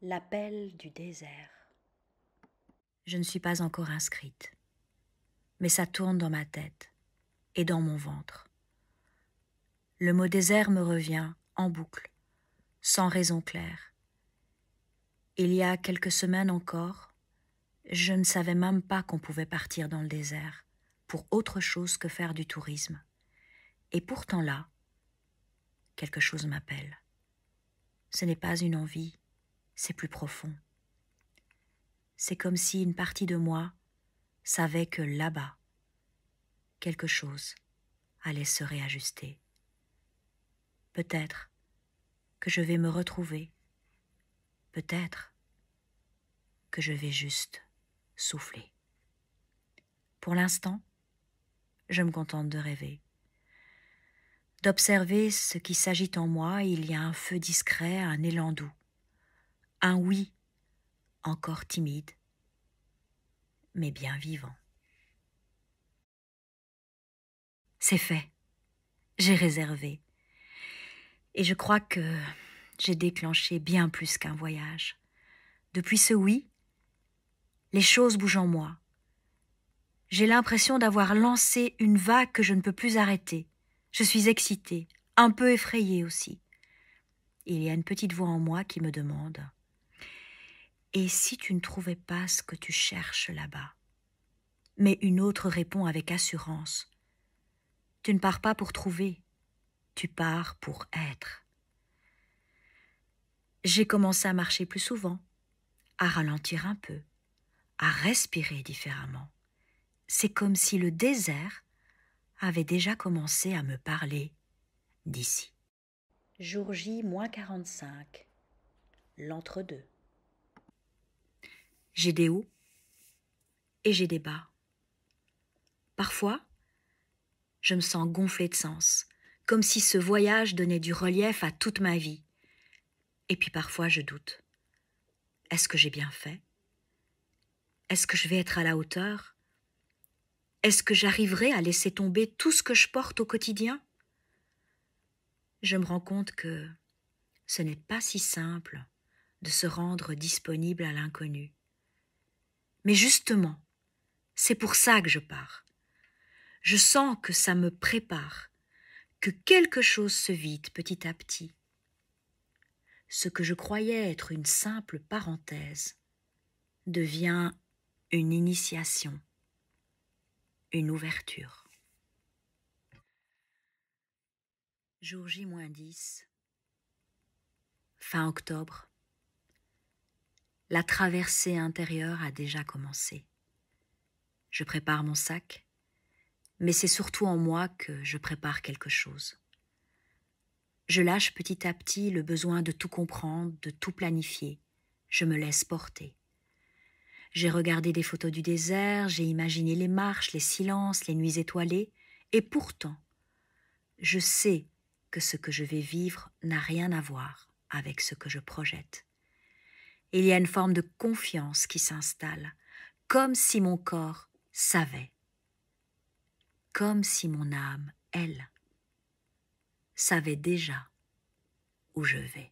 L'appel du désert. Je ne suis pas encore inscrite, mais ça tourne dans ma tête et dans mon ventre. Le mot désert me revient en boucle, sans raison claire. Il y a quelques semaines encore, je ne savais même pas qu'on pouvait partir dans le désert pour autre chose que faire du tourisme. Et pourtant là, quelque chose m'appelle. Ce n'est pas une envie, c'est plus profond. C'est comme si une partie de moi savait que là-bas, quelque chose allait se réajuster. Peut-être que je vais me retrouver, peut-être que je vais juste souffler. Pour l'instant, je me contente de rêver, d'observer ce qui s'agite en moi. Il y a un feu discret, un élan doux, un oui encore timide, mais bien vivant. C'est fait, j'ai réservé. Et je crois que j'ai déclenché bien plus qu'un voyage. Depuis ce oui, les choses bougent en moi. J'ai l'impression d'avoir lancé une vague que je ne peux plus arrêter. Je suis excitée, un peu effrayée aussi. Il y a une petite voix en moi qui me demande « Et si tu ne trouvais pas ce que tu cherches là-bas ?» Mais une autre répond avec assurance « Tu ne pars pas pour trouver, tu pars pour être. » J'ai commencé à marcher plus souvent, à ralentir un peu, à respirer différemment. C'est comme si le désert avait déjà commencé à me parler d'ici. Jour J, -45, l'entre-deux. J'ai des hauts et j'ai des bas. Parfois, je me sens gonflée de sens, comme si ce voyage donnait du relief à toute ma vie. Et puis parfois, je doute. Est-ce que j'ai bien fait? Est-ce que je vais être à la hauteur? Est-ce que j'arriverai à laisser tomber tout ce que je porte au quotidien? Je me rends compte que ce n'est pas si simple de se rendre disponible à l'inconnu. Mais justement, c'est pour ça que je pars. Je sens que ça me prépare, que quelque chose se vide petit à petit. Ce que je croyais être une simple parenthèse devient une initiation, une ouverture. Jour J-10, fin octobre. La traversée intérieure a déjà commencé. Je prépare mon sac, mais c'est surtout en moi que je prépare quelque chose. Je lâche petit à petit le besoin de tout comprendre, de tout planifier. Je me laisse porter. J'ai regardé des photos du désert, j'ai imaginé les marches, les silences, les nuits étoilées, et pourtant, je sais que ce que je vais vivre n'a rien à voir avec ce que je projette. Il y a une forme de confiance qui s'installe, comme si mon corps savait, comme si mon âme, elle, savait déjà où je vais.